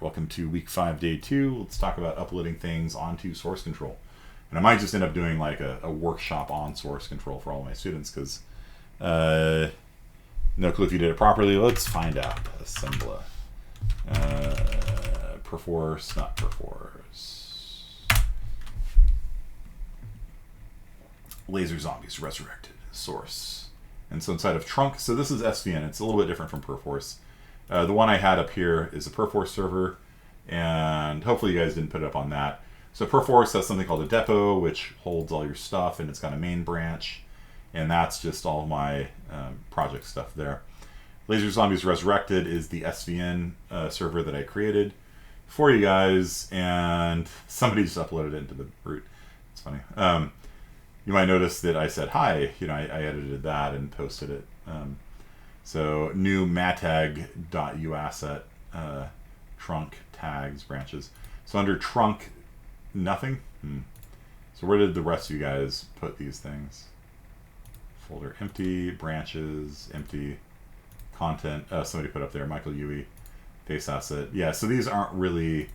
welcome to week 5, day 2. Let's talk about uploading things onto source control. And I might just end up doing like a workshop on source control for all my students because no clue if you did it properly. Let's find out. Assembler. Perforce, not Perforce. Laser Zombies Resurrected. Source. And so inside of trunk, so this is SVN. It's a little bit different from Perforce. The one I had up here is a Perforce server, and hopefully you guys didn't put it up on that. So Perforce has something called a depot, which holds all your stuff, and it's got a main branch, and that's just all my project stuff there. Laser Zombies Resurrected is the SVN server that I created for you guys, and somebody just uploaded it into the root. It's funny. You might notice that I said hi. You know, I edited that and posted it. So new matag.uasset trunk tags branches. So under trunk, nothing. So where did the rest of you guys put these things? Folder empty, branches empty, content. Somebody put up there. Michael UE, face asset. Yeah. So these aren't really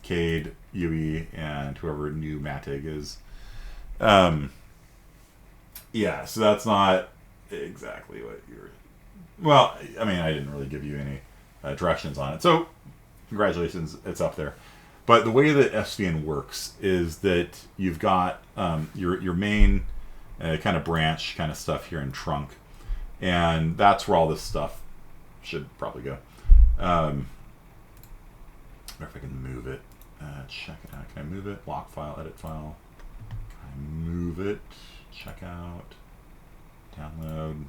Cade, UE, and whoever new matag is. Yeah. So that's not exactly what you're. Well, I mean, I didn't really give you any directions on it. So, congratulations, it's up there. But the way that SVN works is that you've got your main kind of branch kind of stuff here in trunk, and that's where all this stuff should probably go. I wonder if I can move it. Check it out. Can I move it? Lock file, edit file. Can I move it? Check out. Download.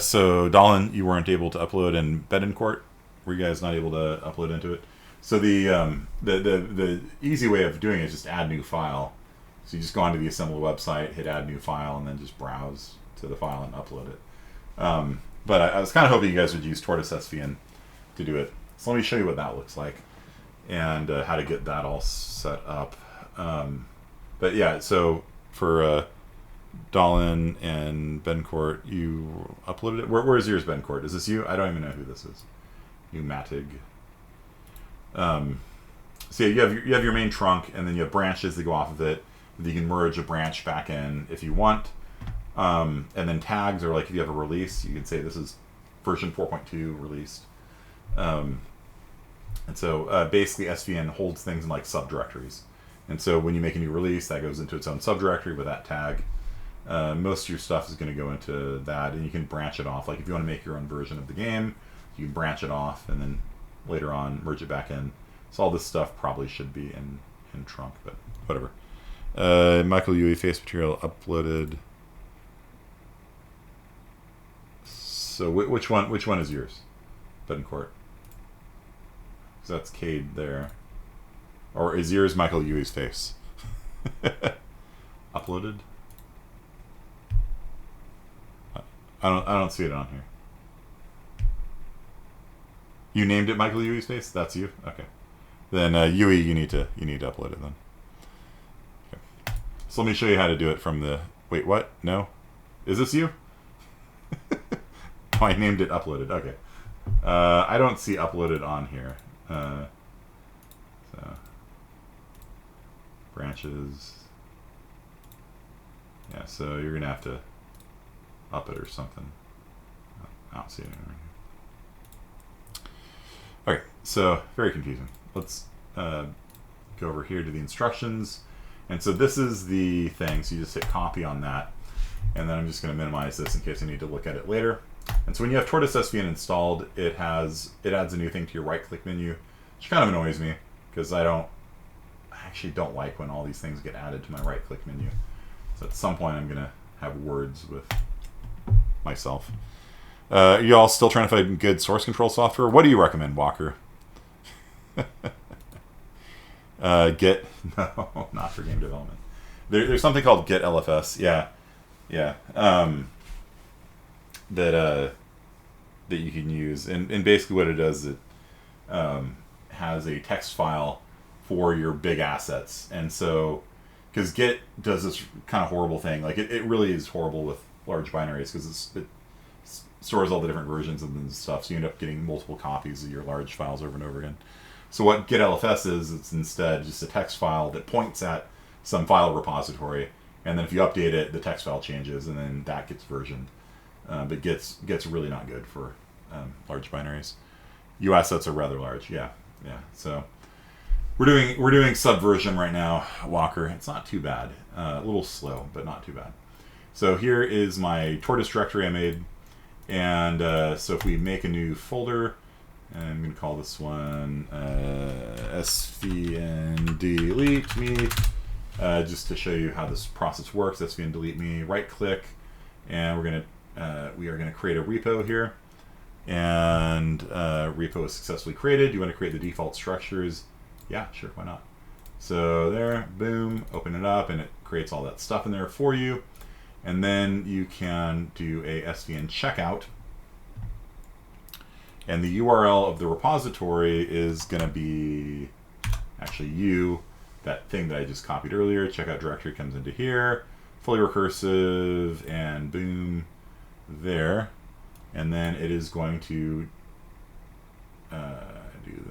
So Dolan, you weren't able to upload in Bedencourt. Were you guys not able to upload into it? So the easy way of doing it is just add new file. So you just go onto the assembly website, hit add new file, and then just browse to the file and upload it. But I was kind of hoping you guys would use Tortoise SVN to do it. So let me show you what that looks like and how to get that all set up. But yeah, so for Dolan and Bencourt, you uploaded it. Where's yours, Bencourt? Is this you? I don't even know who this is. You Matig. So yeah, you have your main trunk, and then you have branches that go off of it. You can merge a branch back in if you want. And then tags are like if you have a release, you can say this is version 4.2 released. And so basically SVN holds things in like subdirectories. And so when you make a new release, that goes into its own subdirectory with that tag. Most of your stuff is going to go into that, and you can branch it off. Like if you want to make your own version of the game, you can branch it off and then later on merge it back in. So all this stuff probably should be in trunk, but whatever. Michael UE face material uploaded. So which one is yours? Bedencourt. So that's Cade there. Or is yours Michael UE's face? Uploaded? I don't see it on here. You named it Michael UE's face? That's you? Okay. Then UE, you need to upload it then. Okay. So let me show you how to do it from the. Wait, what? No, is this you? Oh, I named it uploaded. Okay. I don't see uploaded on here. So branches. Yeah, so you're gonna have to up it or something. I don't see it anywhere. Okay, so very confusing. Let's go over here to the instructions. And so this is the thing. So you just hit copy on that. And then I'm just going to minimize this in case I need to look at it later. And so when you have Tortoise SVN installed, it adds a new thing to your right-click menu, which kind of annoys me because I actually don't like when all these things get added to my right-click menu. So at some point I'm going to have words with myself. You all still trying to find good source control software? What do you recommend, Walker? Git? No, not for game development. There's something called Git LFS. Yeah. That you can use, and basically what it does is it has a text file for your big assets, and so because Git does this kind of horrible thing, like it really is horrible with large binaries because stores all the different versions of the stuff, so you end up getting multiple copies of your large files over and over again. So what Git LFS is, it's instead just a text file that points at some file repository, and then if you update it, the text file changes, and then that gets versioned. But gets really not good for large binaries. U assets are rather large, yeah. So we're doing subversion right now, Walker. It's not too bad. A little slow, but not too bad. So here is my Tortoise directory I made, and so if we make a new folder, and I'm going to call this one SVN delete me, just to show you how this process works. SVN delete me. Right click, and we are going to create a repo here, and repo is successfully created. You want to create the default structures? Yeah, sure, why not? So there, boom, open it up, and it creates all that stuff in there for you. And then you can do a SVN checkout. And the URL of the repository is going to be actually that thing that I just copied earlier. Checkout directory comes into here, fully recursive, and boom, there. And then it is going to do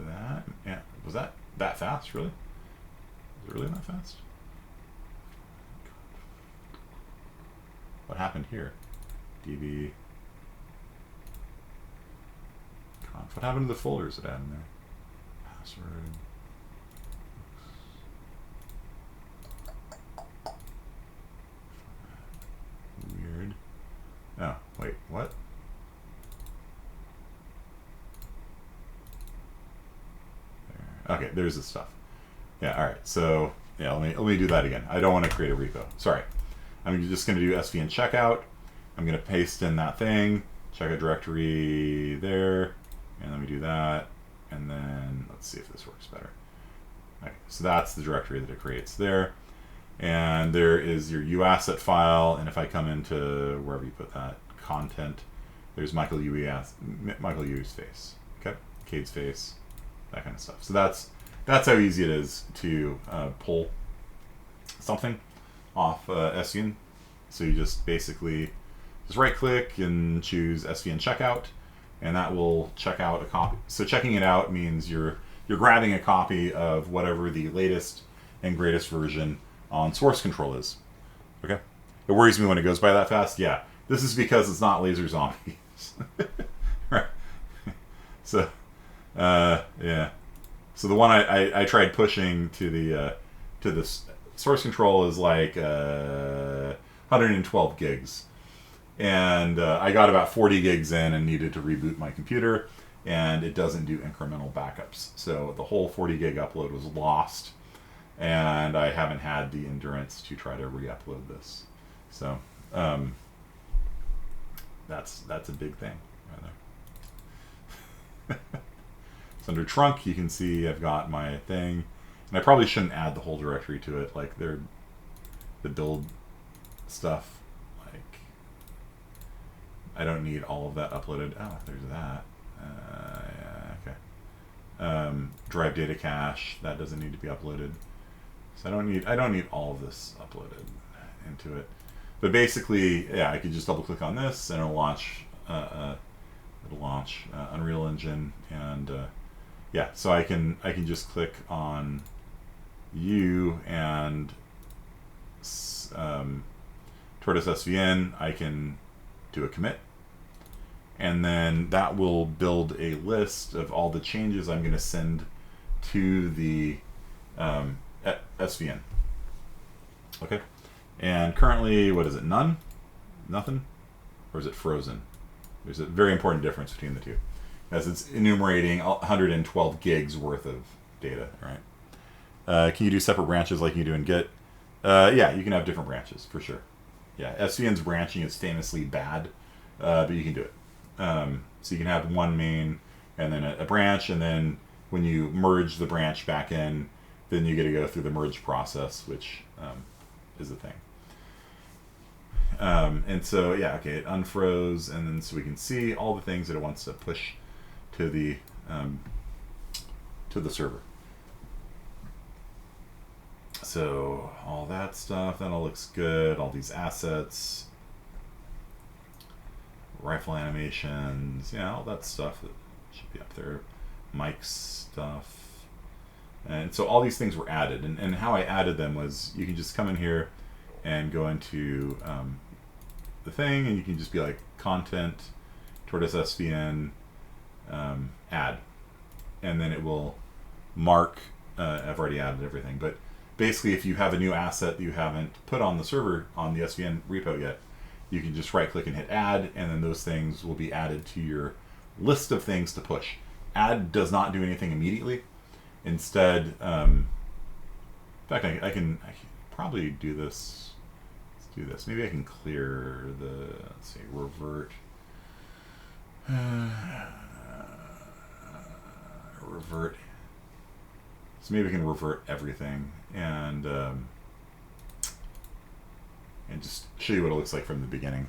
that. Yeah, was that fast, really? Was it really that fast? What happened here? DB conf. What happened to the folders that I had in there? Password. Weird. Oh, wait, what? There. Okay, there's the stuff. Yeah, all right. So yeah, let me do that again. I don't want to create a repo. Sorry. I'm just going to do SVN checkout. I'm going to paste in that thing, checkout directory there, and let me do that. And then let's see if this works better. Okay, so that's the directory that it creates there. And there is your UAsset file. And if I come into wherever you put that content, there's Michael Ue's face. Okay, Cade's face, that kind of stuff. So that's how easy it is to pull something off SVN. So you just basically right click and choose SVN checkout, and that will check out a copy. So checking it out means you're grabbing a copy of whatever the latest and greatest version on source control is. Okay, it worries me when it goes by that fast. Yeah, this is because it's not laser zombies. Right. So yeah, so the one I tried pushing to this source control is like 112 gigs. And I got about 40 gigs in and needed to reboot my computer, and it doesn't do incremental backups. So the whole 40 gig upload was lost, and I haven't had the endurance to try to re-upload this. So that's a big thing right there. So under trunk, you can see I've got my thing. And I probably shouldn't add the whole directory to it, like the build stuff. Like, I don't need all of that uploaded. Oh, there's that. Yeah, okay. Drive data cache, that doesn't need to be uploaded. So I don't need all of this uploaded into it. But basically, yeah, I could just double click on this and it'll launch Unreal Engine, and yeah, so I can just click on and Tortoise SVN, I can do a commit, and then that will build a list of all the changes I'm going to send to the SVN. Okay, and currently, what is it? Nothing, or is it frozen? There's a very important difference between the two, as it's enumerating 112 gigs worth of data, right? Can you do separate branches like you do in Git? Yeah, you can have different branches, for sure. Yeah, SVN's branching is famously bad, but you can do it. So you can have one main and then a branch, and then when you merge the branch back in, then you get to go through the merge process, which is a thing. And so, yeah, okay, it unfroze, and then so we can see all the things that it wants to push to the server. So all that stuff, that all looks good. All these assets. rifle animations, all that stuff that should be up there. Mic stuff. And so all these things were added. And how I added them was you can just come in here and go into the thing, and you can just be like content, Tortoise SVN, add. And then it will mark, I've already added everything, but basically if you have a new asset that you haven't put on the server, on the SVN repo yet, you can just right click and hit add, and then those things will be added to your list of things to push. Add does not do anything immediately. Instead, in fact, I can probably do this. Let's do this. Maybe I can clear the, let's see, revert. Revert. So maybe we can revert everything and just show you what it looks like from the beginning.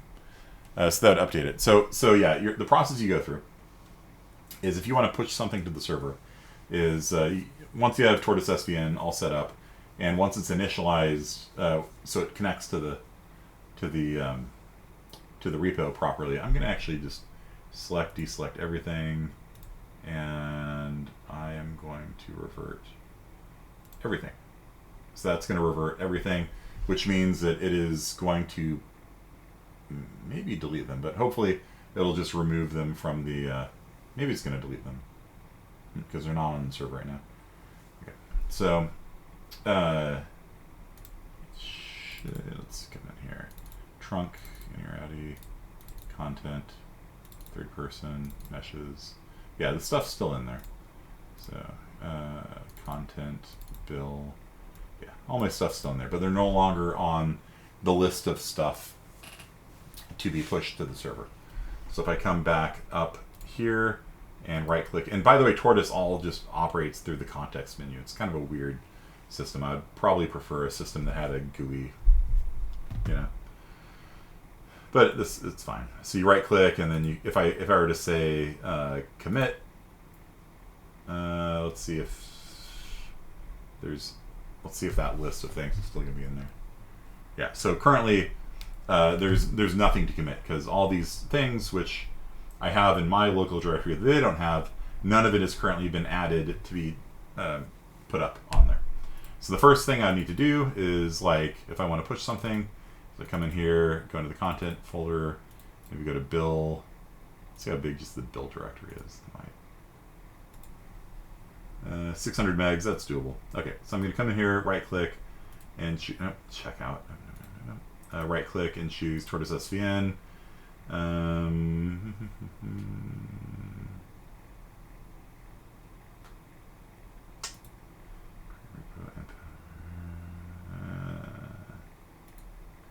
So that would update it. So yeah, the process you go through is if you want to push something to the server, is once you have Tortoise SVN all set up, and once it's initialized, so it connects to the repo properly, I'm going to actually just select, deselect everything, and I am going to revert everything. So that's going to revert everything, which means that it is going to maybe delete them, but hopefully it'll just remove them from the, maybe it's going to delete them because they're not on the server right now. Okay. So let's come in here, trunk, Inurati, content, third person, meshes. Yeah, the stuff's still in there. So content, bill, yeah, all my stuff's still in there, but they're no longer on the list of stuff to be pushed to the server. So if I come back up here and right click, and by the way, Tortoise all just operates through the context menu. It's kind of a weird system. I'd probably prefer a system that had a GUI, but it's fine. So you right click, and then if I were to say commit, let's see if that list of things is still going to be in there. Yeah. So currently there's nothing to commit because all these things which I have in my local directory that they don't have, none of it has currently been added to be put up on there. So the first thing I need to do is, like, if I want to push something, so I come in here, go into the content folder, maybe go to bill. See how big just the bill directory is. 600 megs, that's doable. Okay, so I'm going to come in here, right click, and check out. Right click and choose Tortoise SVN.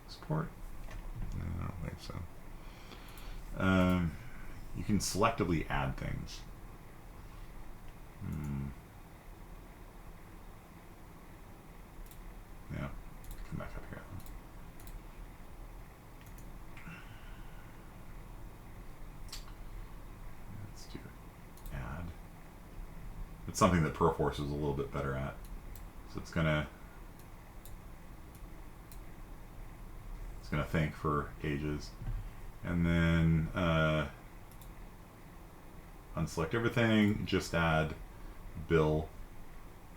Support? No, I don't think so. You can selectively add things. Yeah, come back up here. Let's do add. It's something that Perforce is a little bit better at. So it's gonna think for ages, and then unselect everything, just add bill,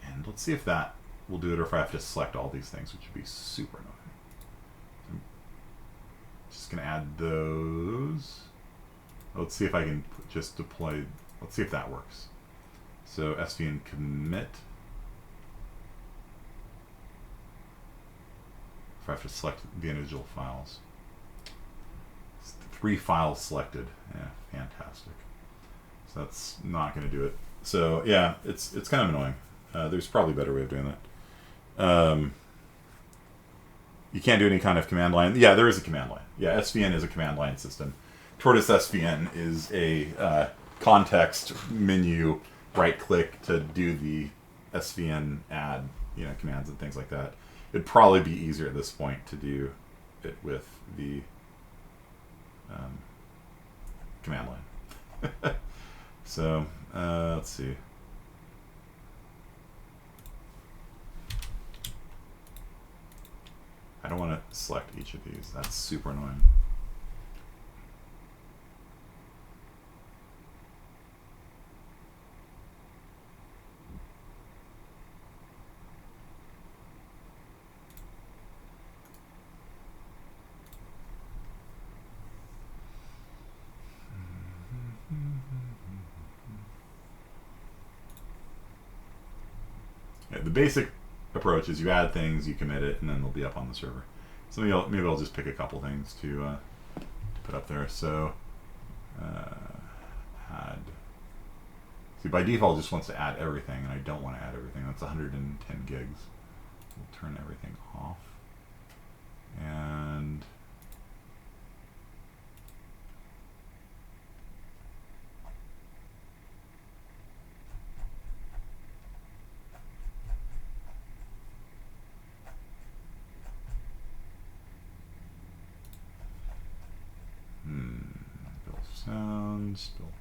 and let's see if that will do it, or if I have to select all these things, which would be super annoying. I'm just gonna add those. Let's see if I can just deploy. Let's see if that works. So SVN commit. If I have to select the individual files. 3 files selected. Yeah, fantastic. So that's not going to do it. So yeah, it's kind of annoying. There's probably a better way of doing that. You can't do any kind of command line. Yeah, there is a command line. Yeah, SVN is a command line system. Tortoise SVN is a context menu, right click to do the SVN add, commands and things like that. It'd probably be easier at this point to do it with the command line. So let's see. I don't want to select each of these. That's super annoying. The basic approach is you add things, you commit it, and then they'll be up on the server. So maybe I'll just pick a couple things to put up there. So add. See, by default, it just wants to add everything, and I don't want to add everything. That's 110 gigs. We'll turn everything off. And build sounds, build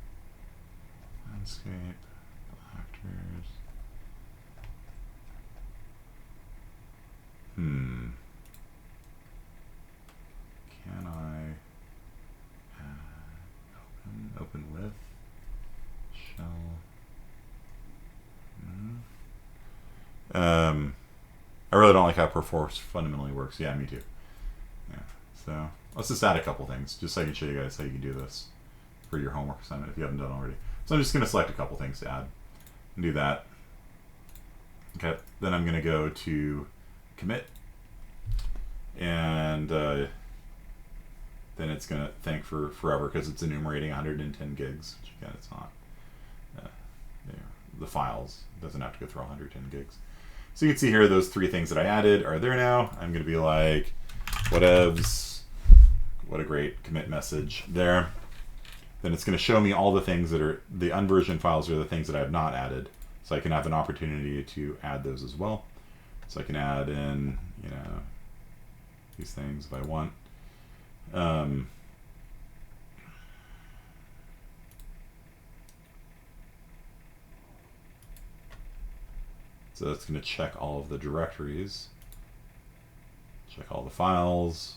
landscape, build actors. Can I add open with shell? I really don't like how Perforce fundamentally works. Yeah, me too. Yeah. So let's just add a couple things, just so I can show you guys how you can do this for your homework assignment if you haven't done already. So I'm just going to select a couple things to add and do that. Okay. Then I'm going to go to commit, and then it's going to thank for forever because it's enumerating 110 gigs, which again, it's not. The files, it doesn't have to go through 110 gigs. So you can see here, those three things that I added are there now. I'm going to be like, whatevs, what a great commit message there. Then it's going to show me all the things that are, the unversioned files are the things that I have not added. So I can have an opportunity to add those as well. So I can add in, you know, these things if I want. So it's going to check all of the directories, check all the files,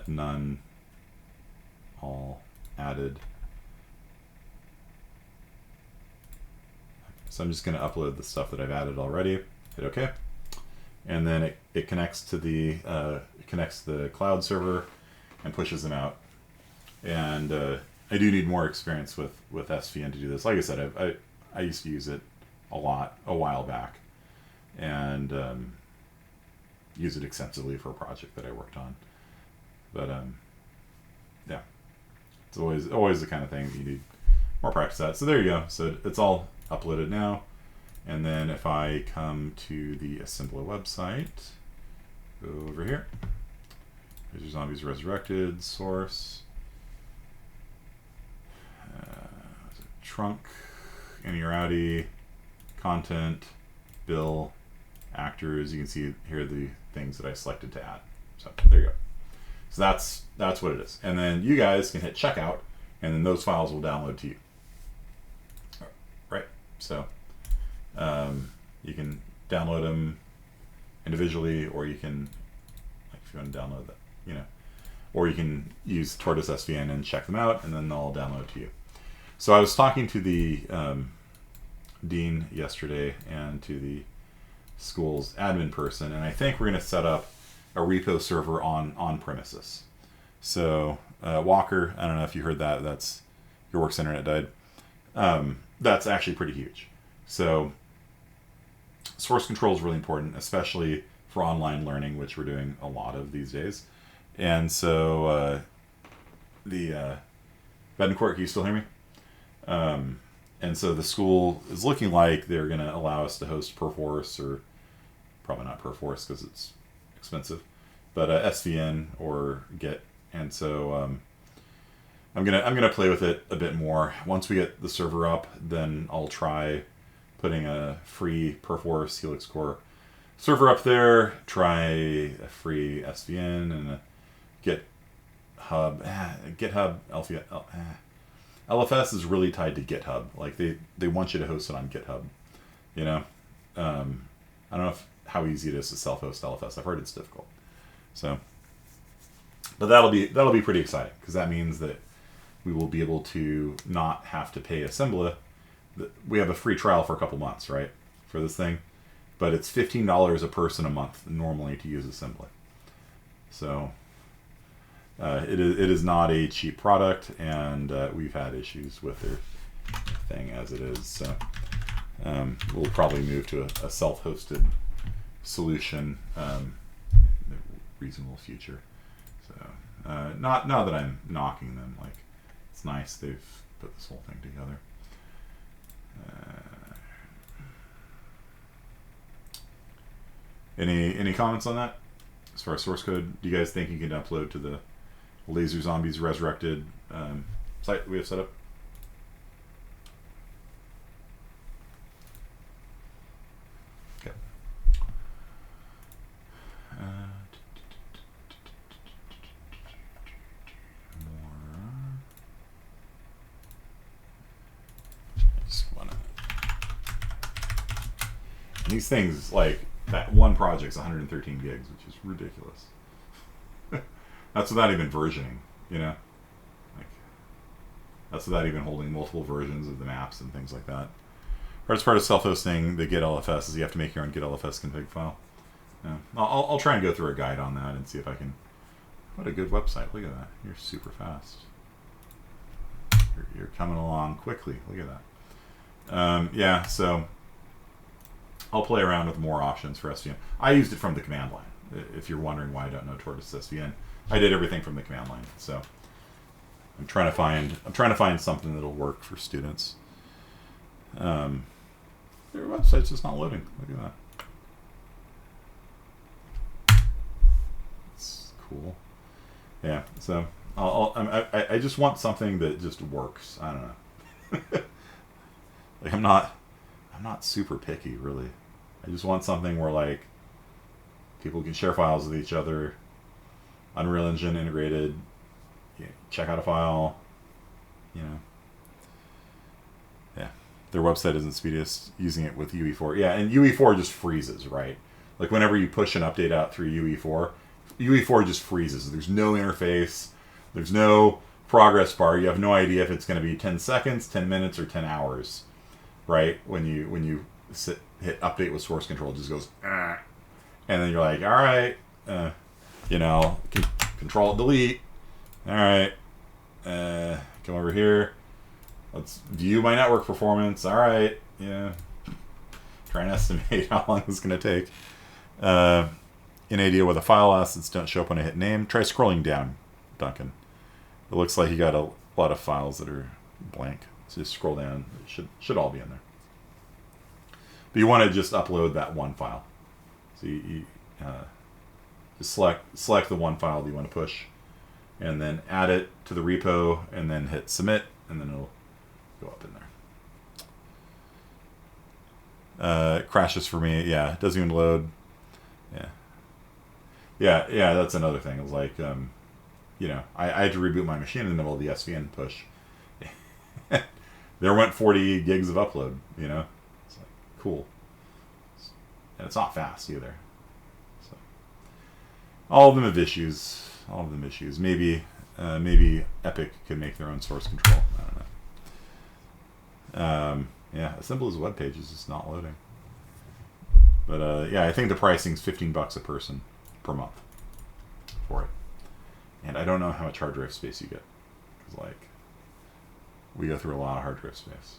none, all added. So I'm just going to upload the stuff that I've added already, hit OK. And then it connects to the cloud server and pushes them out. And I do need more experience with SVN to do this. Like I said, I used to use it a lot a while back, and use it extensively for a project that I worked on. But yeah, it's always the kind of thing that you need more practice at. So there you go. So it's all uploaded now. And then if I come to the Assembler website, go over here. There's your Zombies Resurrected, source, trunk, inny, content, bill, actors. You can see here the things that I selected to add. So there you go. So that's what it is. And then you guys can hit checkout, and then those files will download to you. Right. So you can download them individually, or you can, like, if you want to download that, you know, or you can use Tortoise SVN and check them out, and then they'll download to you. So I was talking to the dean yesterday and to the school's admin person, and I think we're going to set up a repo server on premises. So Walker, I don't know if you heard that. That's your work's internet died. That's actually pretty huge. So source control is really important, especially for online learning, which we're doing a lot of these days. And so the Betancourt, can you still hear me? And so the school is looking like they're going to allow us to host Perforce, or probably not Perforce because it's expensive, but SVN or Git. And so I'm gonna play with it a bit more. Once we get the server up, then I'll try putting a free Perforce Helix Core server up there. Try a free SVN and a GitHub. GitHub LFS is really tied to GitHub. Like they want you to host it on GitHub. You know, I don't know how easy it is to self-host LFS. I've heard it's difficult. So, but that'll be pretty exciting, because that means that we will be able to not have to pay Assembler. We have a free trial for a couple months, right, for this thing, but it's $15 a person a month normally to use Assembler. So it is not a cheap product, and we've had issues with their thing as it is. So We'll probably move to a self-hosted solution in the reasonable future. So not that I'm knocking them. Like, it's nice they've put this whole thing together. Any comments on that? As far as source code, do you guys think you can upload to the Laser Zombies Resurrected site we have set up? Okay. These things, like, that one project's 113 gigs, which is ridiculous. That's without even versioning, you know? Like, that's without even holding multiple versions of the maps and things like that. Hardest part of self-hosting the Git LFS is you have to make your own Git LFS config file. Yeah. I'll try and go through a guide on that and see if I can... What a good website. Look at that. You're super fast. You're coming along quickly. Look at that. Yeah, so... I'll play around with more options for SVN. I used it from the command line. If you're wondering why I don't know Tortoise SVN, I did everything from the command line. So I'm trying to find something that'll work for students. Their website's just not loading. Look at that. It's cool. Yeah. So I just want something that just works. I don't know. Like, I'm not super picky, really. I just want something where, like, people can share files with each other, Unreal Engine integrated, check out a file, you know. Yeah, their website isn't speediest using it with UE4. Yeah, and UE4 just freezes, right? Like, whenever you push an update out through UE4, UE4 just freezes. There's no interface. There's no progress bar. You have no idea if it's going to be 10 seconds, 10 minutes, or 10 hours. Right, when you hit update with source control, it just goes, and then you're like, all right, you know, control delete. All right, come over here. Let's view my network performance. All right, yeah. Try and estimate how long it's going to take. Any idea why the file assets don't show up when I hit name? Try scrolling down, Duncan. It looks like you got a lot of files that are blank. So just scroll down. It should all be in there. But you want to just upload that one file. So you just select the one file that you want to push, and then add it to the repo, and then hit submit, and then it'll go up in there. It crashes for me. Yeah, it doesn't even load. Yeah. That's another thing. It was like, you know, I had to reboot my machine in the middle of the SVN push. There went 40 gigs of upload, you know? It's like, cool. And it's not fast either. So, all of them have issues. Maybe Epic could make their own source control. I don't know. Yeah, as simple as a web page is just not loading. But yeah, I think the pricing's $15 a person per month for it. And I don't know how much hard drive space you get. Because, like, we go through a lot of hard drive space.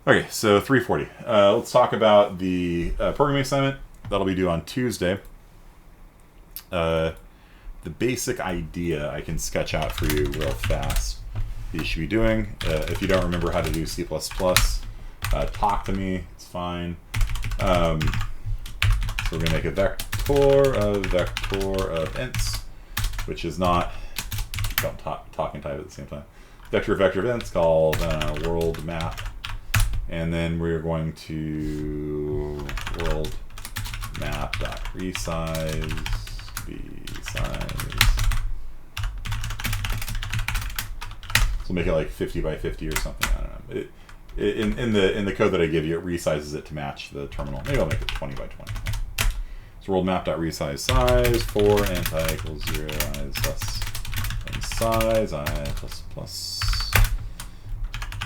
Okay, so 340. Let's talk about the programming assignment. That'll be due on Tuesday. The basic idea I can sketch out for you real fast. You should be doing. If you don't remember how to do C++, talk to me. It's fine. So we're going to make a vector of ints, which is not... Don't talk and type at the same time. Vector of ints called world map. And then we're going to world map.resize size. So make it like 50 by 50 or something. I don't know. In the code that I give you, it resizes it to match the terminal. Maybe I'll make it 20 by 20. So world map.resize size for int I equals 0 I is less than size I plus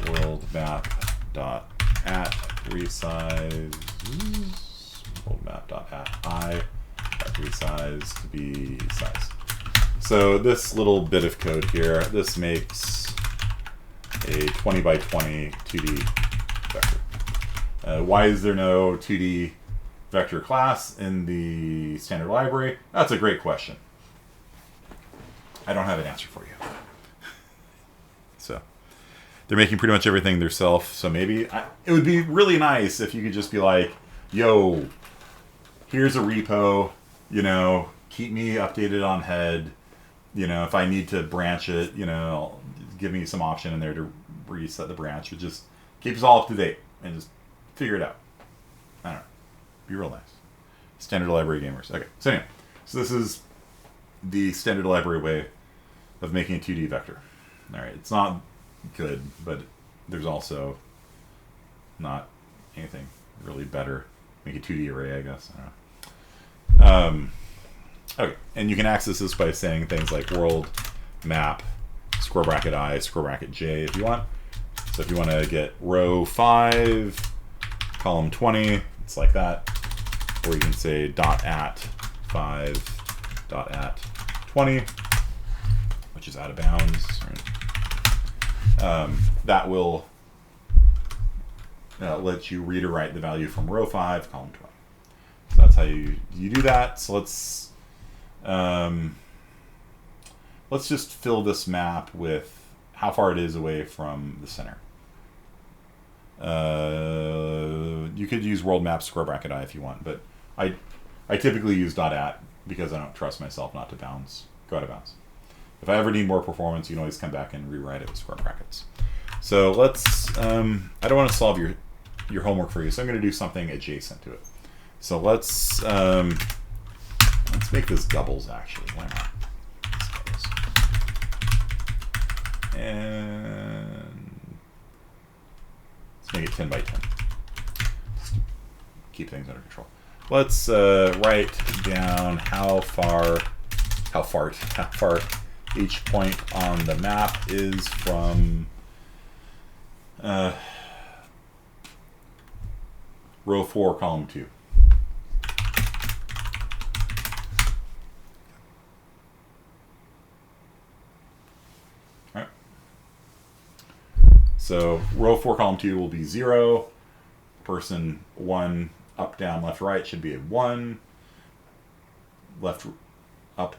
world map.at resize world map.at I resize to be size. So this little bit of code here, this makes a 20 by 20 2D vector. Why is there no 2D vector class in the standard library? That's a great question. I don't have an answer for you. So they're making pretty much everything themselves. So maybe it would be really nice if you could just be like, yo, here's a repo, you know, keep me updated on head. You know, if I need to branch it, you know, give me some option in there to reset the branch. But just keep us all up to date and just figure it out. I don't know. Be real nice. Standard library gamers. Okay. So anyway, so this is the standard library way of making a 2D vector. All right. It's not good, but there's also not anything really better. Make a 2D array, I guess. I don't know. Okay. And you can access this by saying things like world map square bracket I square bracket j if you want. So if you want to get row 5, column 20, it's like that. Or you can say dot at 5 dot at 20, which is out of bounds. Right? That will let you read or write the value from row 5, column 20. So that's how you do that. So let's just fill this map with how far it is away from the center. You could use world map square bracket I if you want, but I typically use dot at because I don't trust myself not to go out of bounds. If I ever need more performance, you can always come back and rewrite it with square brackets. So let's, I don't want to solve your homework for you, so I'm going to do something adjacent to it. So let's make this doubles actually. Why not? And let's make it 10 by 10. Just keep things under control. Let's write down how far each point on the map is from row 4, column 2. All right. So row 4, column 2 will be 0. Person 1, up, down, left, right should be a 1. Left, up,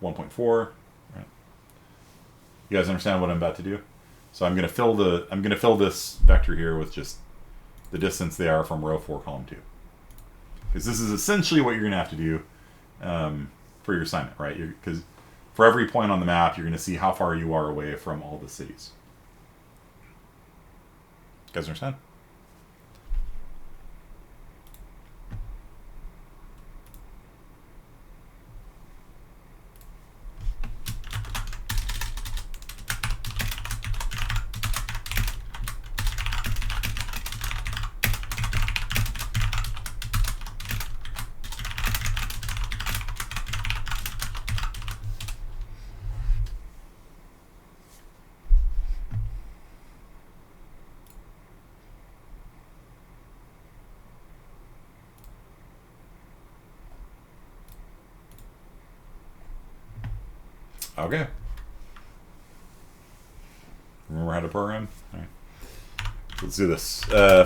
1.4. Right. You guys understand what I'm about to do? So I'm going to fill this vector here with just the distance they are from row 4, column 2. Because this is essentially what you're going to have to do for your assignment, right? Because for every point on the map, you're going to see how far you are away from all the cities. You guys understand? Okay. Remember how to program? All right. Let's do this.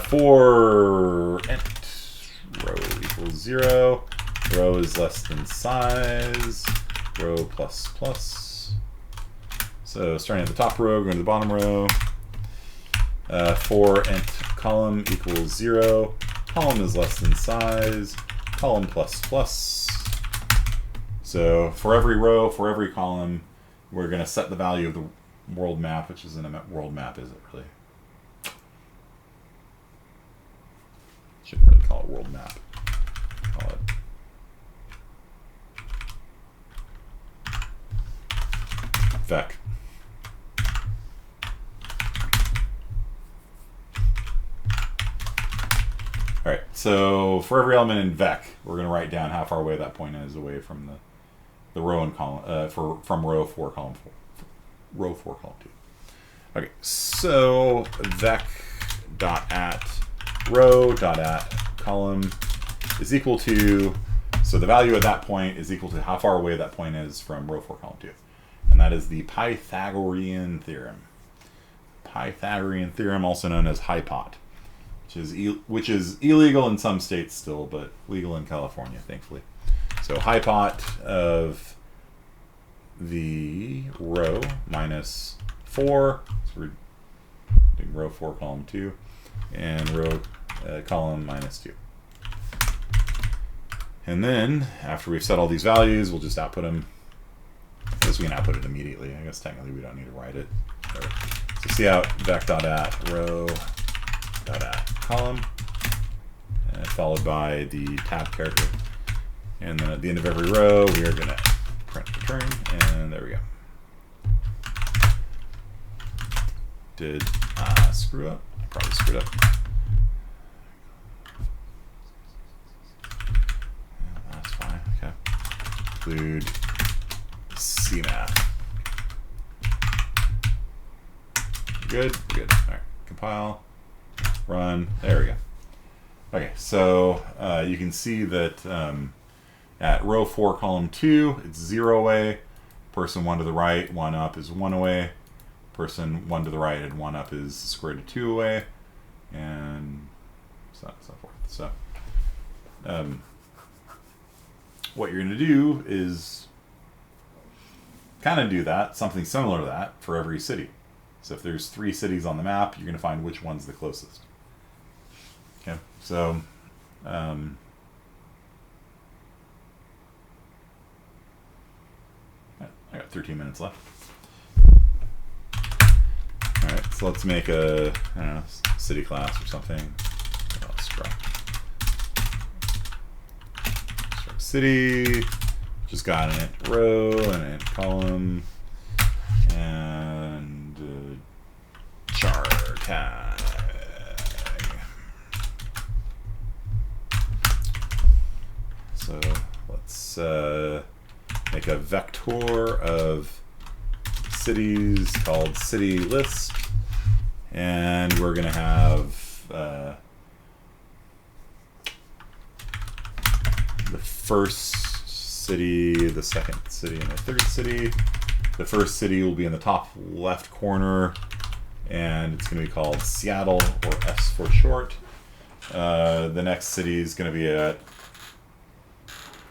For int row equals 0, row is less than size, row plus plus. So starting at the top row, going to the bottom row. For int column equals 0, column is less than size, column plus plus. So for every row, for every column, we're going to set the value of the world map, which isn't a world map, is it really? Shouldn't really call it world map. Call it vec. All right, so for every element in vec, we're going to write down how far away that point is away from the row and column, from row 4, column 4. Row 4, column 2. Okay, so vec dot at row dot at column is equal to, so the value at that point is equal to how far away that point is from row 4, column 2. And that is the Pythagorean theorem. Pythagorean theorem, also known as HIPOT, which is illegal in some states still, but legal in California, thankfully. So HIPOT of the row minus 4, so we're doing row 4, column 2, and row column minus 2. And then, after we've set all these values, we'll just output them. I guess we can output it immediately. I guess technically we don't need to write it. So cout vec.at row.at column, followed by the tab character. And then at the end of every row, we are going to print return, and there we go. Did I screw up? I probably screwed up. Yeah, that's fine. Okay. Include CMath. Good. Good. All right. Compile. Run. There we go. Okay. So you can see that at row 4, column 2, it's 0 away. Person 1 to the right, 1 up is 1 away. Person 1 to the right and 1 up is square root of 2 away, and so on and so forth. So what you're going to do is kind of do that, something similar to that, for every city. So if there's 3 cities on the map, you're going to find which one's the closest. Okay, so I got 13 minutes left. All right, so let's make a, I don't know, city class or something. Struct city. Just got an int row and an int column and char tag. So let's make a vector of cities called city list, and we're going to have the first city, the second city, and the third city. The first city will be in the top left corner, and it's going to be called Seattle, or S for short. The next city is going to be at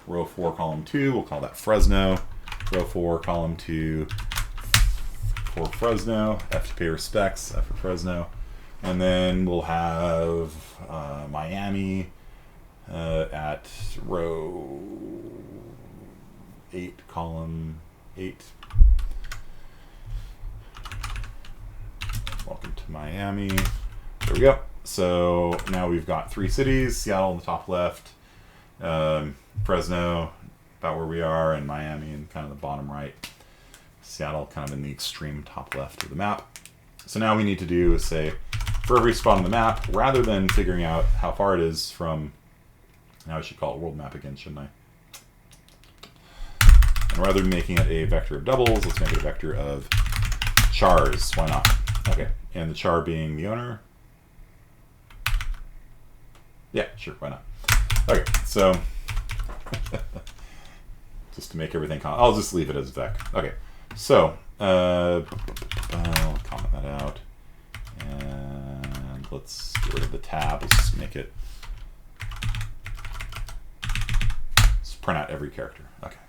row 4, column 2. We'll call that Fresno. Row 4, column 2 for Fresno. F to pay respects, F for Fresno. And then we'll have Miami at row 8, column 8. Welcome to Miami. There we go. So now we've got 3 cities: Seattle in the top left, Fresno about where we are, and Miami in kind of the bottom right. Seattle kind of in the extreme top left of the map. So now we need to do is say, for every spot on the map, rather than figuring out how far it is from, now I should call it world map again, shouldn't I? And rather than making it a vector of doubles, let's make it a vector of chars. Why not? Okay, and the char being the owner. Yeah, sure, why not? Okay, so just to make everything, I'll just leave it as vec. Okay, so I'll comment that out, and let's get rid of the tab. Let's just make it, let's print out every character. Okay,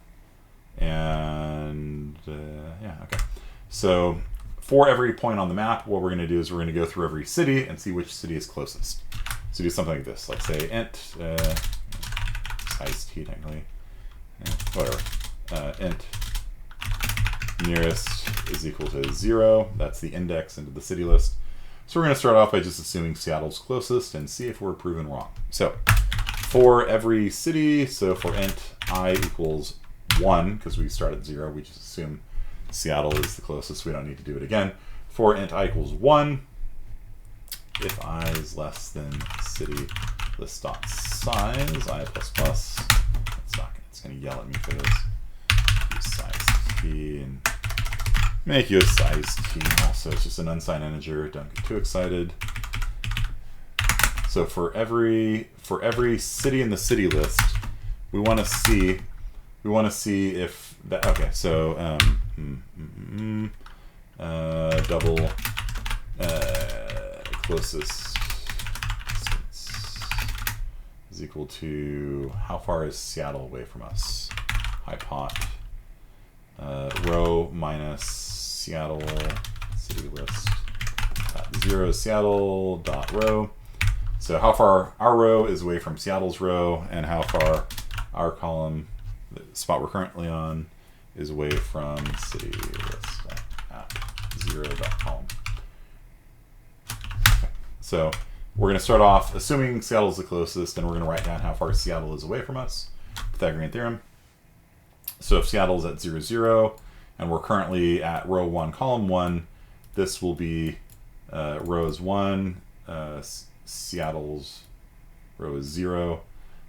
and yeah, okay. So for every point on the map, what we're going to do is we're going to go through every city and see which city is closest. So do something like this, like say int size t technically, whatever, int nearest is equal to 0. That's the index into the city list. So we're going to start off by just assuming Seattle's closest and see if we're proven wrong. So for every city, so for int I equals 1, because we start at 0, we just assume Seattle is the closest. We don't need to do it again. For int I equals 1, if I is less than city list dot size I plus plus, it's going to yell at me for this. Use size t and make you a size t. Also, it's just an unsigned integer. Don't get too excited. So for every city in the city list, we want to see if that. Okay, so double closest distance is equal to how far is Seattle away from us? Hypot row minus Seattle city list 0 Seattle dot row. So how far our row is away from Seattle's row, and how far our column, the spot we're currently on, is away from city list at 0 dot column. Okay. So we're going to start off assuming Seattle is the closest, and we're going to write down how far Seattle is away from us. Pythagorean theorem. So if Seattle is at 0, 0, and we're currently at row 1, column 1, this will be rows 1, Seattle's row is 0,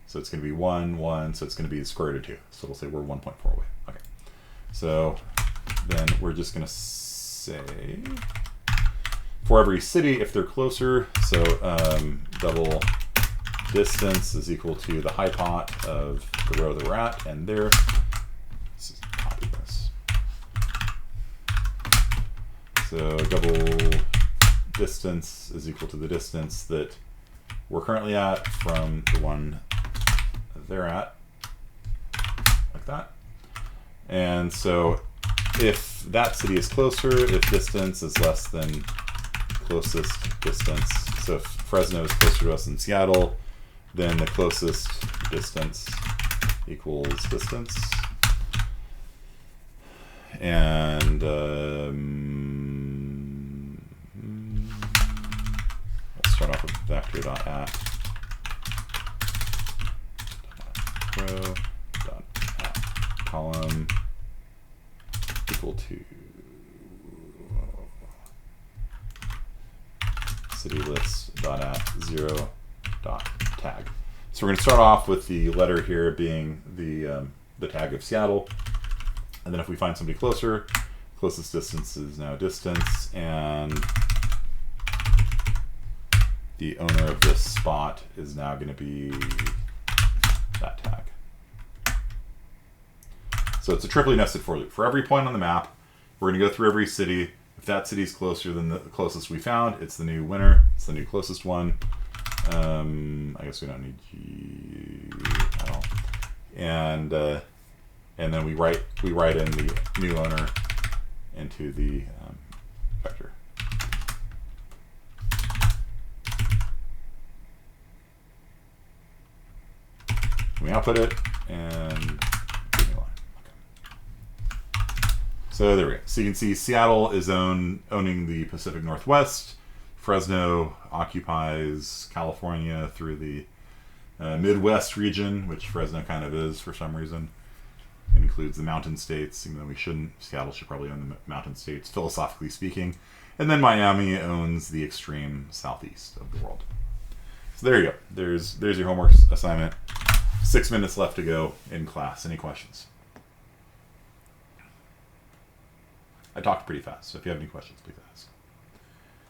so it's going to be 1, 1, so it's going to be the square root of 2. So we'll say we're 1.4 away. Okay. So then we're just going to say for every city, if they're closer, so double distance is equal to the hypot of the row that we're at, and there. Let's just copy this. So double distance is equal to the distance that we're currently at from the one that they're at, like that. And so if that city is closer, if distance is less than closest distance, so if Fresno is closer to us than Seattle, then the closest distance equals distance. And let's start off with vector.at row dot at column equal to city list dot at 0 dot tag. So we're going to start off with the letter here being the tag of Seattle, and then if we find somebody closer, closest distance is now distance, and the owner of this spot is now going to be that tag. So it's a triply nested for loop. For every point on the map, we're going to go through every city. If that city is closer than the closest we found, it's the new winner. It's the new closest one. I guess we don't need G at all. And then we write in the new owner into the vector. We output it and give me a line. Okay. So there we go. So you can see Seattle is owning the Pacific Northwest. Fresno occupies California through the Midwest region, which Fresno kind of is for some reason. It includes the mountain states, even though we shouldn't. Seattle should probably own the mountain states, philosophically speaking. And then Miami owns the extreme southeast of the world. So there you go. There's your homework assignment. 6 minutes left to go in class. Any questions? I talked pretty fast, so if you have any questions, please ask.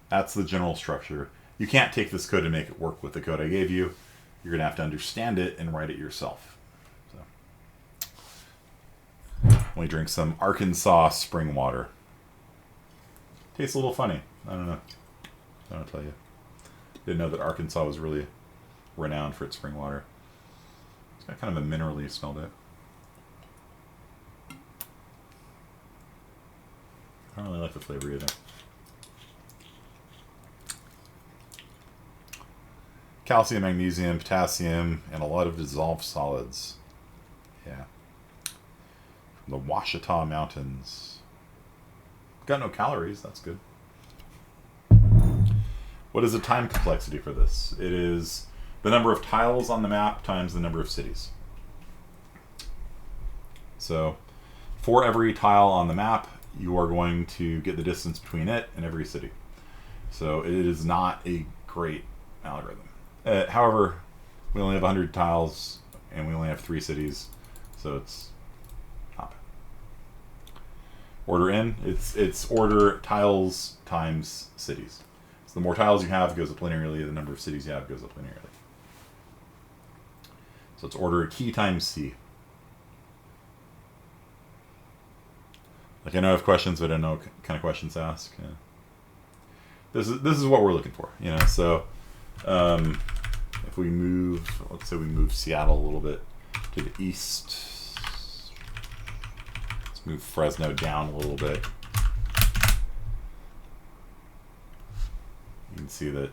That's the general structure. You can't take this code and make it work with the code I gave you. You're going to have to understand it and write it yourself. So, let me drink some Arkansas spring water. Tastes a little funny. I don't know. I don't tell you. Didn't know that Arkansas was really renowned for its spring water. It's got kind of a minerally smell to it. I don't really like the flavor either. Calcium, magnesium, potassium, and a lot of dissolved solids. Yeah. From the Ouachita Mountains. Got no calories, that's good. What is the time complexity for this? It is the number of tiles on the map times the number of cities. So, for every tile on the map, you are going to get the distance between it and every city. So, it is not a great algorithm. However, we only have 100 tiles and we only have 3 cities, so it's not bad. Order n, it's order tiles times cities. So the more tiles you have goes up linearly, the number of cities you have goes up linearly. So it's order t times c. Like I know I have questions, but I don't know what kind of questions to ask. Yeah. this is what we're looking for, you know. So if we move, let's say we move Seattle a little bit to the east. Let's move Fresno down a little bit. You can see that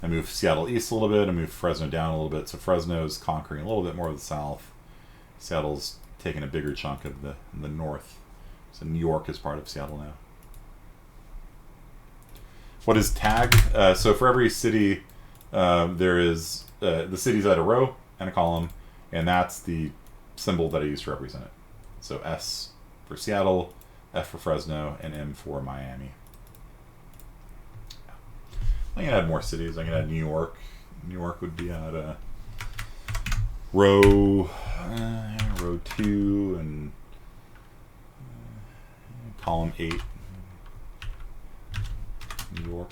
I move Seattle east a little bit, I move Fresno down a little bit, so Fresno's conquering a little bit more of the south. Seattle's taking a bigger chunk of the north. So New York is part of Seattle now. What is tag? So for every city, there is the city's at a row and a column, and that's the symbol that I use to represent it. So S for Seattle, F for Fresno, and M for Miami. I can add more cities. I can add New York. New York would be at a row 2 and column 8. New York.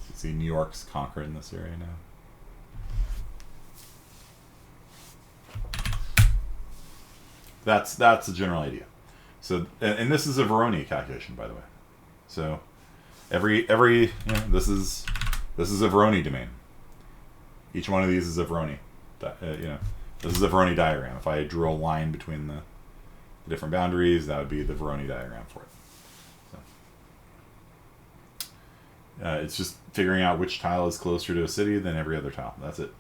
So see, New York's conquering this area now. That's the general idea. So, and this is a Voronoi calculation, by the way. So, every you know, this is a Voronoi domain. Each one of these is a Voronoi. You know, this is a Voronoi diagram. If I drew a line between the different boundaries, that would be the Voronoi diagram for it. So, it's just figuring out which tile is closer to a city than every other tile. That's it.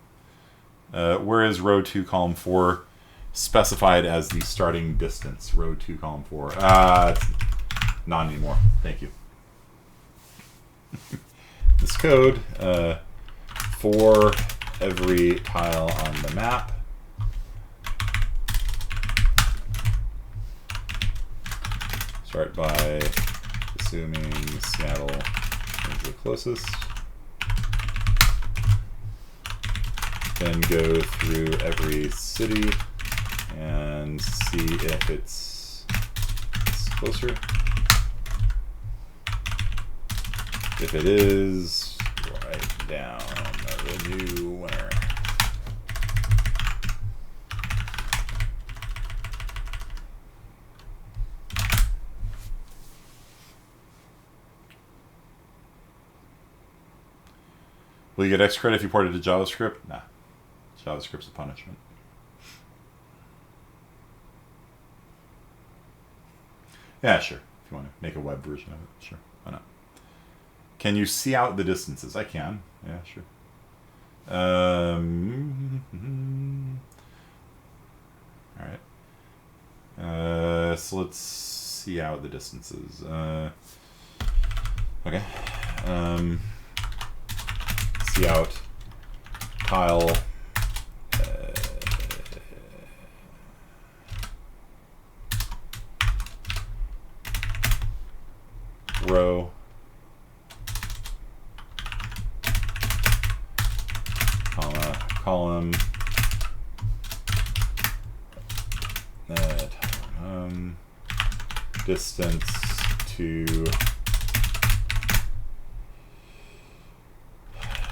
Where is row 2, column 4? Specified as the starting distance. Row 2, column 4. Not anymore. Thank you. This code for every tile on the map. Start by assuming Seattle is the closest. Then go through every city and see if it's closer. If it is, write down the new winner. Will you get X credit if you port it to JavaScript? Nah. JavaScript's a punishment. Yeah, sure. If you want to make a web version of it, sure. Why not? Can you see out the distances? I can. Yeah, sure. All right. So let's see out the distances. Okay. See out tile. Row, comma, column, distance to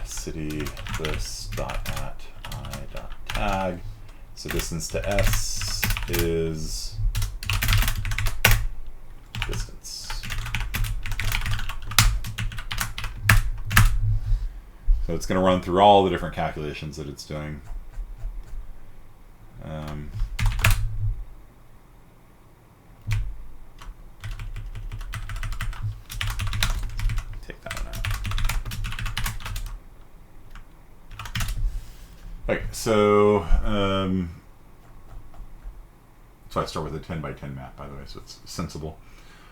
city list dot at I dot tag. So distance to S is distance. So it's going to run through all the different calculations that it's doing. Take that one out. Okay, so I start with a 10 by 10 map, by the way, so it's sensible.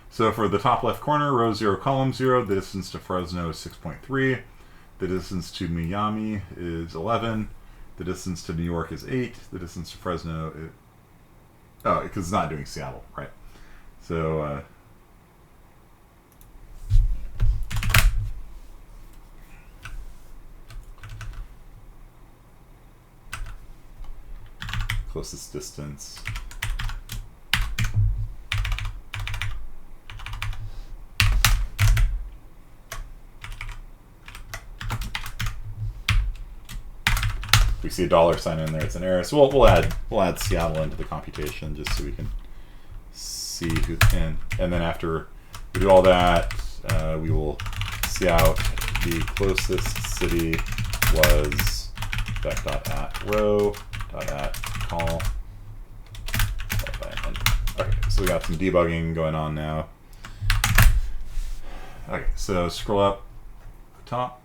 So for the top left corner, row 0, column 0, the distance to Fresno is 6.3. The distance to Miami is 11. The distance to New York is 8. The distance to Fresno is... Oh, because it's not doing Seattle, right? So, closest distance. We see a $sign in there, it's an error. So we'll add Seattle into the computation just so we can see see who can, and then after we do all that, we will see out the closest city was spec.at_row.at_call. Okay, so we got some debugging going on now. Okay, so scroll up top.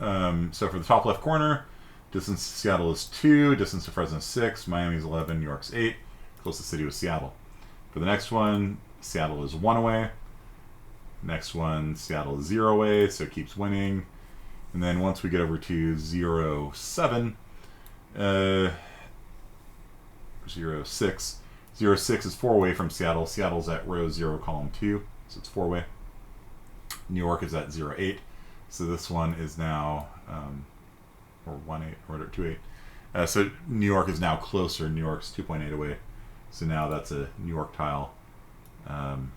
So for the top left corner, distance to Seattle is 2, distance to Fresno is 6, Miami is 11, New York's 8. Closest city was Seattle. For the next one, Seattle is 1 away. Next one, Seattle is 0 away, so it keeps winning. And then once we get over to 0, 7, 0, 6. 0, 6 is 4 away from Seattle. Seattle's at row 0, column 2, so it's 4 away. New York is at 0, 8. So this one is now, or 1, 8, or 2, 8. So New York is now closer. New York's 2.8 away. So now that's a New York tile. And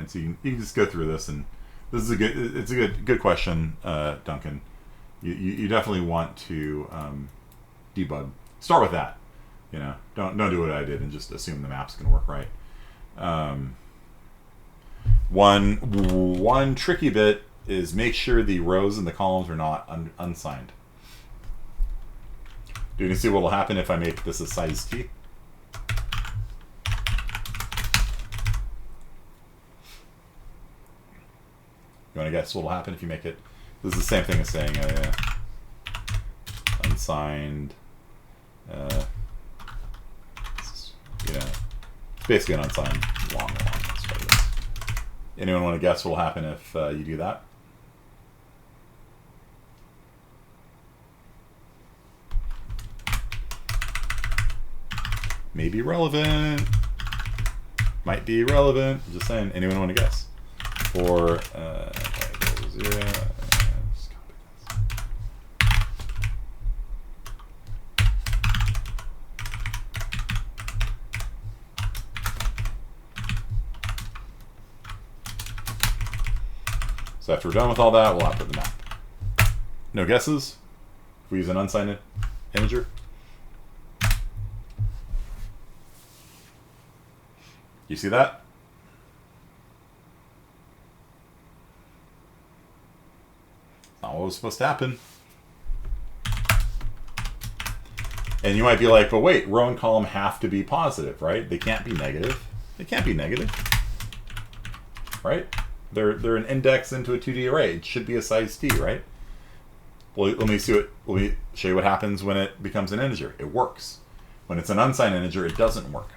so you can just go through this, and this is it's a good question, Duncan. You definitely want to debug. Start with that. You know, don't do what I did and just assume the map's going to work right. One tricky bit is make sure the rows and the columns are not unsigned. Do you see what will happen if I make this a size T? You want to guess what will happen if you make it? This is the same thing as saying unsigned. It's basically an unsigned long. Let's try this. Anyone want to guess what will happen if you do that? May be relevant. Might be relevant. I'm just saying. Anyone want to guess? For 0. Let's copy this. So after we're done with all that, we'll output the map. No guesses? If we use an unsigned integer? You see that? Not what was supposed to happen. And you might be like, but wait, row and column have to be positive, right? They can't be negative. They can't be negative. Right? They're an index into a 2D array. It should be a size T, right? Well, let me show you what happens when it becomes an integer. It works. When it's an unsigned integer, it doesn't work.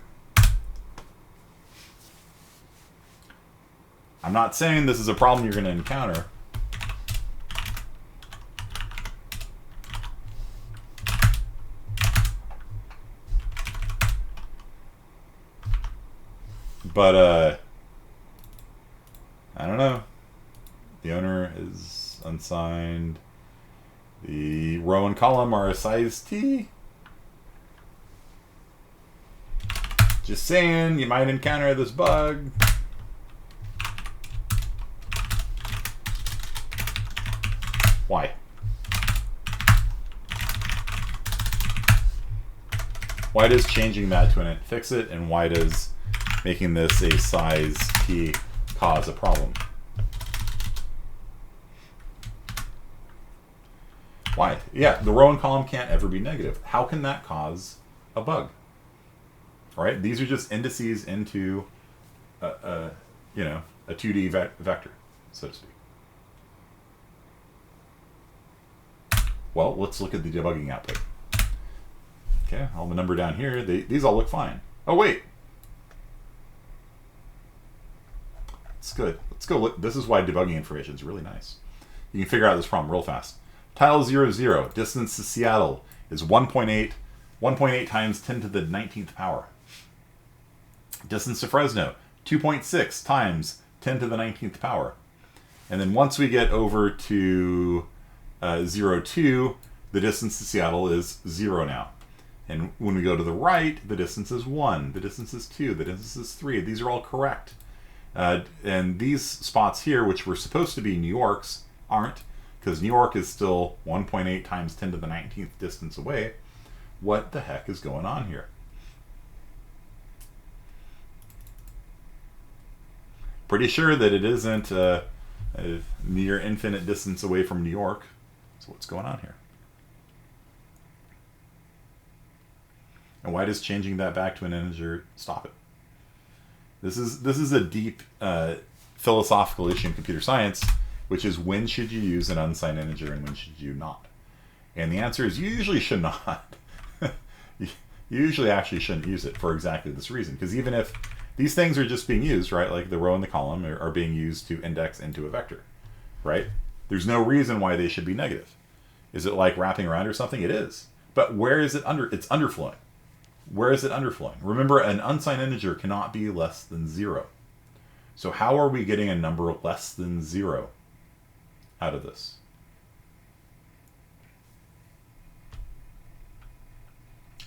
I'm not saying this is a problem you're going to encounter. But, I don't know. The owner is unsigned. The row and column are a size T. Just saying, you might encounter this bug. Why? Why does changing that to an int fix it, and why does making this a size T cause a problem? Why? Yeah, the row and column can't ever be negative. How can that cause a bug? Right? These are just indices into a 2D vector, so to speak. Well, let's look at the debugging output. Okay, all the number down here, these all look fine. Oh, wait. It's good. Let's go look. This is why debugging information is really nice. You can figure out this problem real fast. Tile 0, 0, distance to Seattle is 1.8 times 10 to the 19th power. Distance to Fresno, 2.6 times 10 to the 19th power. And then once we get over to 0, 2, the distance to Seattle is 0 now. And when we go to the right, the distance is 1, the distance is 2, the distance is 3. These are all correct. And these spots here, which were supposed to be New York's, aren't, because New York is still 1.8 times 10 to the 19th distance away. What the heck is going on here? Pretty sure that it isn't a near infinite distance away from New York. So what's going on here? And why does changing that back to an integer stop it? This is a deep philosophical issue in computer science, which is when should you use an unsigned integer and when should you not? And the answer is you usually should not. You usually actually shouldn't use it for exactly this reason. Because even if these things are just being used, right, like the row and the column are being used to index into a vector, right? There's no reason why they should be negative. Is it like wrapping around or something? It is. But where is it it's underflowing. Where is it underflowing? Remember, an unsigned integer cannot be less than 0. So how are we getting a number less than 0 out of this?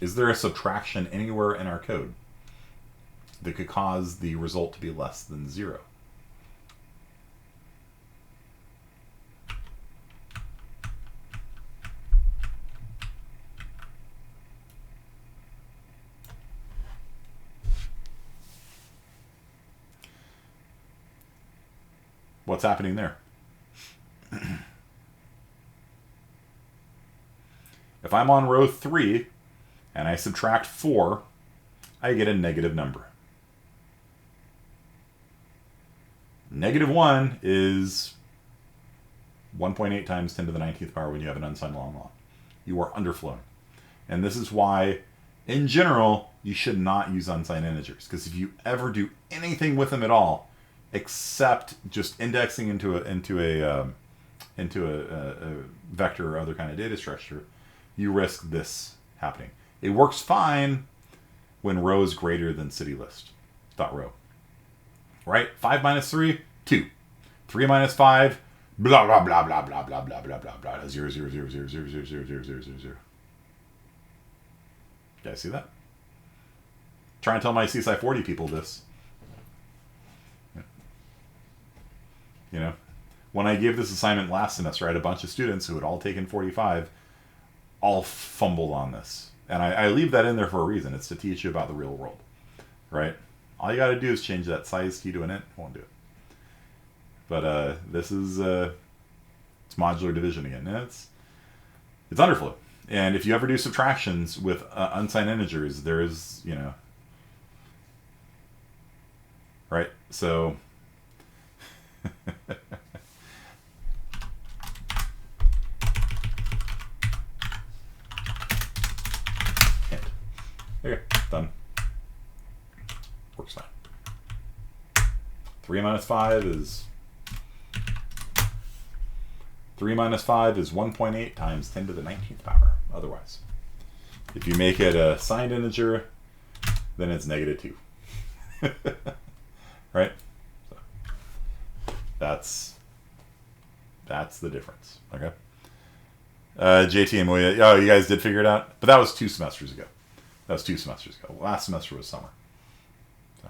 Is there a subtraction anywhere in our code that could cause the result to be less than 0? What's happening there? If I'm on row 3 and I subtract 4, I get a negative number. Negative 1 is 1.8 times 10 to the 19th power when you have an unsigned long law. You are underflowing. And this is why, in general, you should not use unsigned integers. Because if you ever do anything with them at all, except just indexing into a vector or other kind of data structure, you risk this happening. It works fine when row is greater than city list dot row. Right? 5 minus 3, 2. 3 minus 5, blah blah blah blah blah blah blah blah blah blah 0 0 0 0 0 0 0 0 0 0 0. You guys see that? Try and tell my CSI 40 people this. You know, when I gave this assignment last semester, I had a bunch of students who had all taken 45, all fumbled on this. And I leave that in there for a reason. It's to teach you about the real world, right? All you got to do is change that size key to an int. Won't do it. But this is it's modular division again. It's underflow. And if you ever do subtractions with unsigned integers, there's, you know, right? So okay, done. Works fine. 3 minus 5 is 1.8 times 10 to the 19th power. Otherwise, if you make it a signed integer, then it's negative 2. Right? So that's the difference. Okay. JT and Moya, oh, you guys did figure it out, but that was 2 semesters ago. Last semester was summer. So,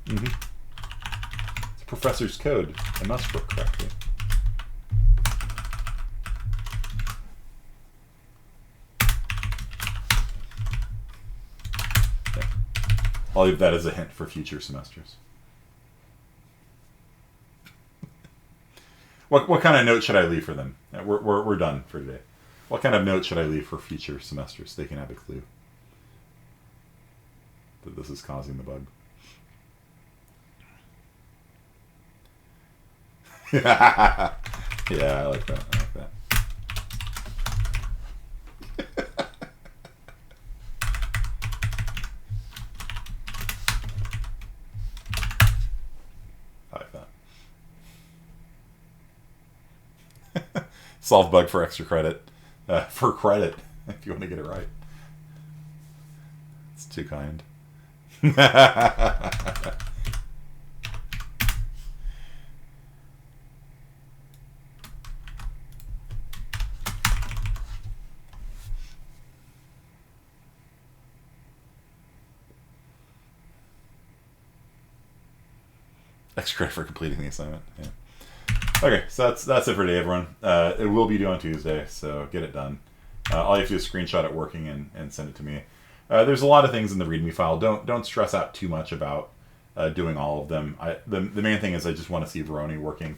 it's a professor's code. It must work correctly. Okay. I'll leave that as a hint for future semesters. What kind of note should I leave for them? We're done for today. What kind of note should I leave for future semesters? They can have a clue that this is causing the bug. Yeah, I like that. I like that. Solve bug for extra credit. For credit, if you want to get it right. It's too kind. Extra credit for completing the assignment. Yeah. Okay, so that's it for today, everyone. It will be due on Tuesday, so get it done. All you have to do is screenshot it working and send it to me. There's a lot of things in the README file. Don't stress out too much about doing all of them. The main thing is I just want to see Voronoi working.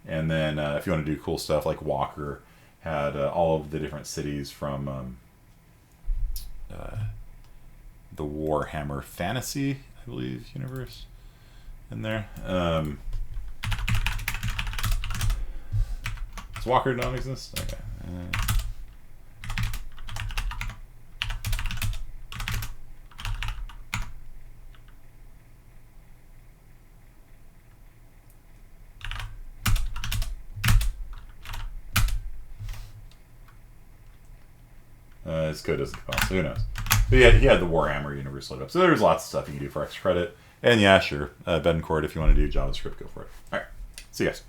And then if you want to do cool stuff like Walker had all of the different cities from the Warhammer Fantasy, I believe, universe in there. Does Walker not exist? Okay. His code doesn't come out, so who knows? But yeah, he had the Warhammer universe lit up. So there's lots of stuff you can do for extra credit. And yeah, sure, Betancourt, if you want to do JavaScript, go for it. All right, see you guys.